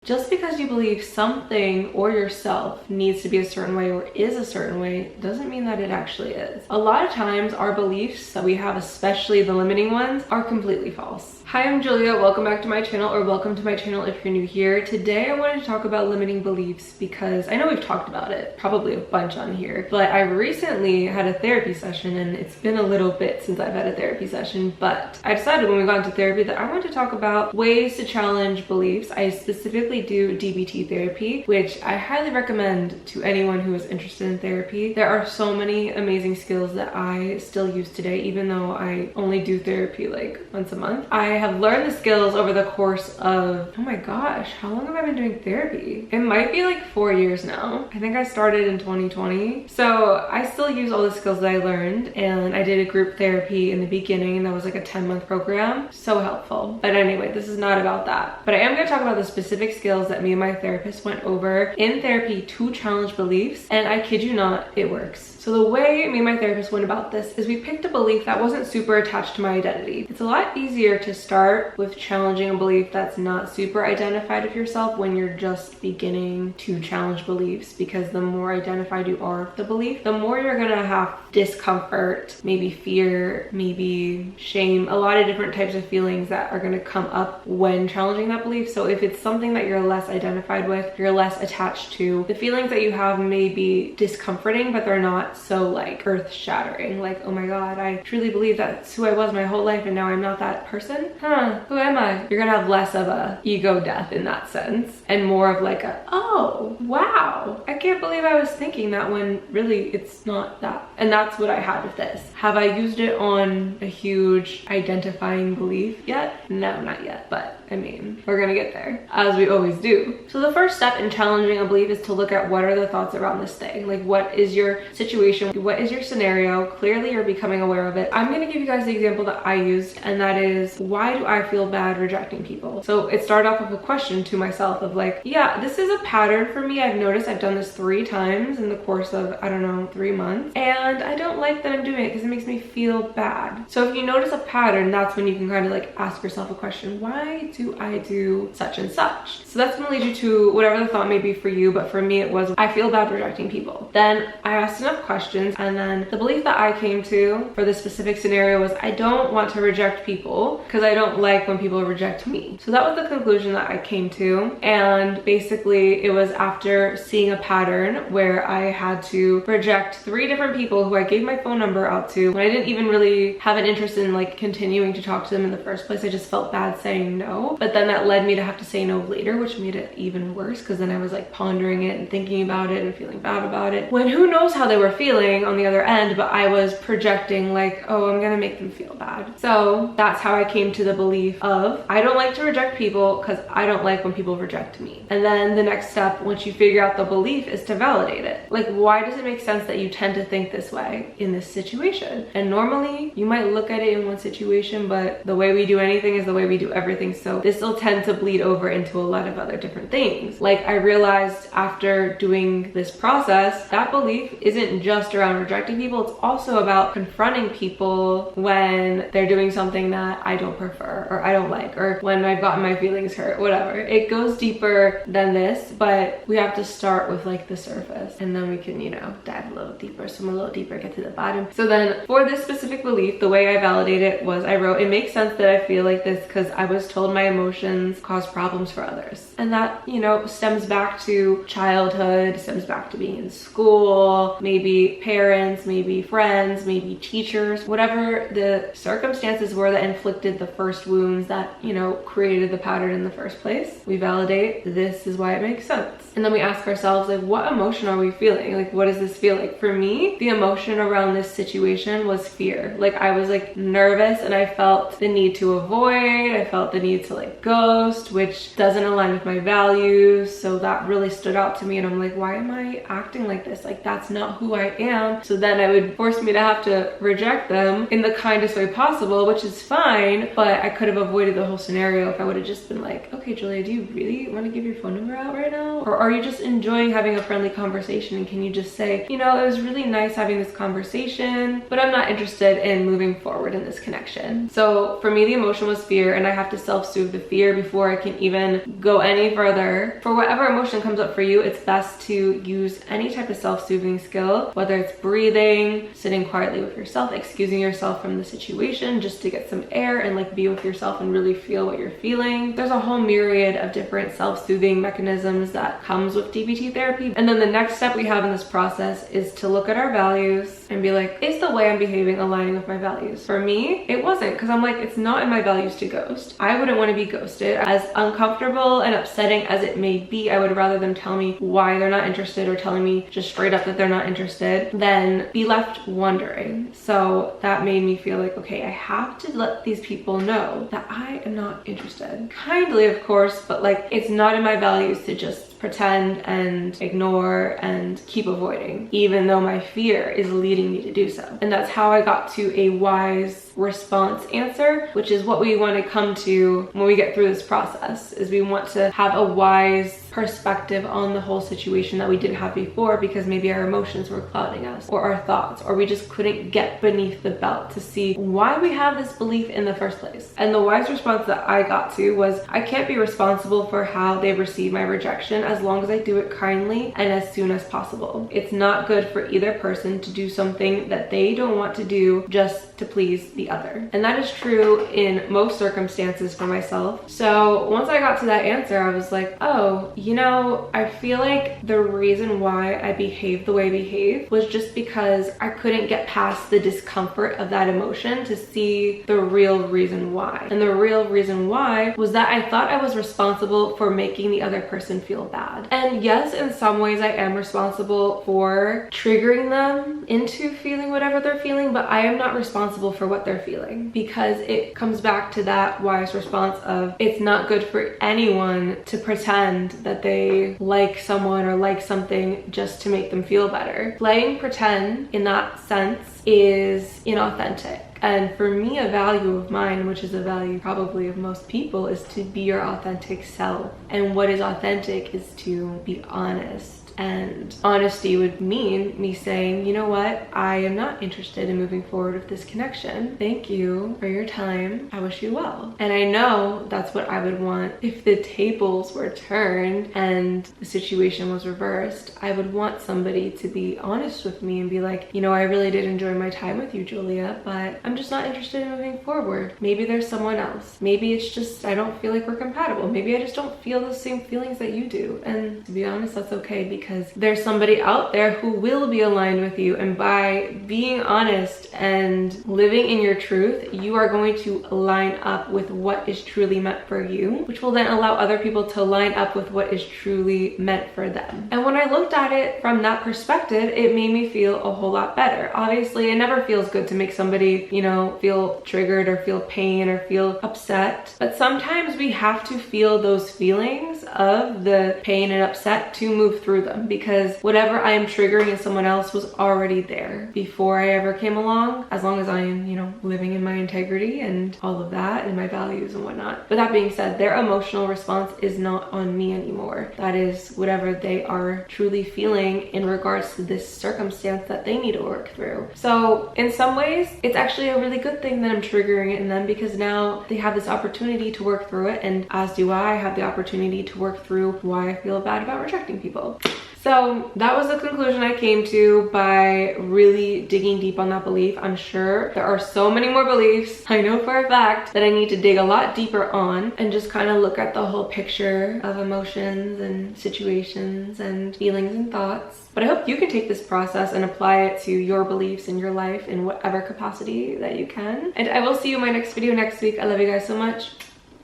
Just because you believe something or yourself needs to be a certain way or is a certain way doesn't mean that it actually is. A lot of times our beliefs that we have, especially the limiting ones, are completely false. Hi, I'm Julia. Welcome back to my channel, or welcome to my channel if you're new here. Today I wanted to talk about limiting beliefs because I know we've talked about it probably a bunch on here, but I recently had a therapy session and it's been a little bit since I've had a therapy session, but I decided when we got into therapy that I wanted to talk about ways to challenge beliefs. I specifically do DBT therapy, which I highly recommend to anyone who is interested in therapy. There are so many amazing skills that I still use today, even though I only do therapy like once a month. I have learned the skills over the course of, oh my gosh, how long have I been doing therapy? It might be like 4 years now. I think I started in 2020. So I still use all the skills that I learned, and I did a group therapy in the beginning. That was like a 10-month program. So helpful. But anyway, this is not about that. But I am going to talk about the specific skills that me and my therapist went over in therapy to challenge beliefs. And I kid you not, it works. So the way me and my therapist went about this is we picked a belief that wasn't super attached to my identity. It's a lot easier to start with challenging a belief that's not super identified with yourself when you're just beginning to challenge beliefs, because the more identified you are with the belief, the more you're gonna have discomfort, maybe fear, maybe shame, a lot of different types of feelings that are gonna come up when challenging that belief. So if it's something that you're less identified with, you're less attached to, the feelings that you have may be discomforting, but they're not so like earth-shattering, like, oh my god, I truly believe that's who I was my whole life and now I'm not that person. Who am I? You're gonna have less of a ego death in that sense and more of like a, oh wow, I can't believe I was thinking that when really it's not that. And that's what I had with this. Have I used it on a huge identifying belief yet? No, not yet, but I mean, we're gonna get there, as we always do. So the first step in challenging a belief is to look at what are the thoughts around this thing. Like, what is your situation? What is your scenario? Clearly you're becoming aware of it. I'm gonna give you guys the example that I used, and that is, why do I feel bad rejecting people? So it started off with a question to myself of like, yeah, this is a pattern for me. I've noticed I've done this 3 times in the course of, I don't know, 3 months, and I don't like that I'm doing it because it makes me feel bad. So if you notice a pattern, that's when you can kind of like ask yourself a question. Why do I do such and such? So that's gonna lead you to whatever the thought may be for you, but for me it was, I feel bad rejecting people. Then I asked enough questions, and then the belief that I came to for this specific scenario was, I don't want to reject people because I don't like when people reject me. So that was the conclusion that I came to, and basically it was after seeing a pattern where I had to reject 3 different people who I gave my phone number out to when I didn't even really have an interest in like continuing to talk to them in the first place. I just felt bad saying no, but then that led me to have to say no later, which made it even worse because then I was like pondering it and thinking about it and feeling bad about it, when who knows how they were feeling on the other end, but I was projecting like, oh, I'm gonna make them feel bad. So that's how I came to the belief of, I don't like to reject people because I don't like when people reject me. And then the next step, once you figure out the belief, is to validate it. Like, why does it make sense that you tend to think this way in this situation? And normally you might look at it in one situation, but the way we do anything is the way we do everything. So this will tend to bleed over into a lot of other different things. Like, I realized after doing this process, that belief isn't just around rejecting people, it's also about confronting people when they're doing something that I don't prefer or I don't like, or when I've gotten my feelings hurt, whatever. It goes deeper than this, but we have to start with like the surface, and then we can, you know, dive a little deeper, swim a little deeper, get to the bottom. So then for this specific belief, the way I validated it was, I wrote, it makes sense that I feel like this because I was told my emotions cause problems for others. And that, you know, stems back to childhood, stems back to being in school, maybe parents, maybe friends, maybe teachers, whatever the circumstances were that inflicted the first wounds that, you know, created the pattern in the first place. We validate, this is why it makes sense. And then we ask ourselves, like, what emotion are we feeling? Like, what does this feel like? For me, the emotion around this situation was fear. Like, I was like nervous and I felt the need to avoid, I felt the need to like ghost, which doesn't align with my values. So that really stood out to me, and I'm like, why am I acting like this? Like, that's not who I am. So then it would force me to have to reject them in the kindest way possible, which is fine, but I could have avoided the whole scenario if I would have just been like, okay, Julia, do you really want to give your phone number out right now? Or are you just enjoying having a friendly conversation, and can you just say, you know, it was really nice having this conversation, but I'm not interested in moving forward in this connection. So for me, the emotion was fear, and I have to self-soothe self-soothe the fear before I can even go any further. For whatever emotion comes up for you, it's best to use any type of self-soothing skill, whether it's breathing, sitting quietly with yourself, excusing yourself from the situation just to get some air and like be with yourself and really feel what you're feeling. There's a whole myriad of different self-soothing mechanisms that comes with DBT therapy. And then the next step we have in this process is to look at our values and be like, is the way I'm behaving aligning with my values? For me, it wasn't, because I'm like, it's not in my values to ghost. I wouldn't want to be ghosted. As uncomfortable and upsetting as it may be, I would rather them tell me why they're not interested or telling me just straight up that they're not interested than be left wondering. So that made me feel like, okay, I have to let these people know that I am not interested. Kindly, of course, but like, it's not in my values to just pretend and ignore and keep avoiding, even though my fear is leading me to do so. And that's how I got to a wise response answer, which is what we want to come to when we get through this process, is we want to have a wise perspective on the whole situation that we didn't have before, because maybe our emotions were clouding us, or our thoughts, or we just couldn't get beneath the belt to see why we have this belief in the first place. And the wise response that I got to was, I can't be responsible for how they receive my rejection as long as I do it kindly and as soon as possible. It's not good for either person to do something that they don't want to do just to please the other. And that is true in most circumstances for myself. So once I got to that answer, I was like, oh, you know, I feel like the reason why I behaved the way I behaved was just because I couldn't get past the discomfort of that emotion to see the real reason why. And the real reason why was that I thought I was responsible for making the other person feel bad. And yes, in some ways I am responsible for triggering them into feeling whatever they're feeling, but I am not responsible for what they're feeling, because it comes back to that wise response of, it's not good for anyone to pretend that they like someone or like something just to make them feel better. Playing pretend in that sense is inauthentic. And for me, a value of mine, which is a value probably of most people, is to be your authentic self. And what is authentic is to be honest. And honesty would mean me saying, you know what, I am not interested in moving forward with this connection. Thank you for your time. I wish you well. And I know that's what I would want if the tables were turned and the situation was reversed. I would want somebody to be honest with me and be like, you know, I really did enjoy my time with you, Julia, but I'm just not interested in moving forward. Maybe there's someone else. Maybe it's just I don't feel like we're compatible. Maybe I just don't feel the same feelings that you do. And to be honest, that's okay, because there's somebody out there who will be aligned with you. And by being honest and living in your truth, you are going to line up with what is truly meant for you, which will then allow other people to line up with what is truly meant for them. And when I looked at it from that perspective, it made me feel a whole lot better. Obviously, it never feels good to make somebody, you know, feel triggered or feel pain or feel upset. But sometimes we have to feel those feelings of the pain and upset to move through them, because whatever I am triggering in someone else was already there before I ever came along, as long as I am, you know, living in my integrity and all of that and my values and whatnot. But that being said, their emotional response is not on me anymore. That is whatever they are truly feeling in regards to this circumstance that they need to work through. So in some ways, it's actually a really good thing that I'm triggering it in them, because now they have this opportunity to work through it, and as do I have the opportunity to work through why I feel bad about rejecting people. So that was the conclusion I came to by really digging deep on that belief. I'm sure there are so many more beliefs, I know for a fact, that I need to dig a lot deeper on and just kind of look at the whole picture of emotions and situations and feelings and thoughts. But I hope you can take this process and apply it to your beliefs in your life in whatever capacity that you can. And I will see you in my next video next week. I love you guys so much.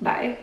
Bye.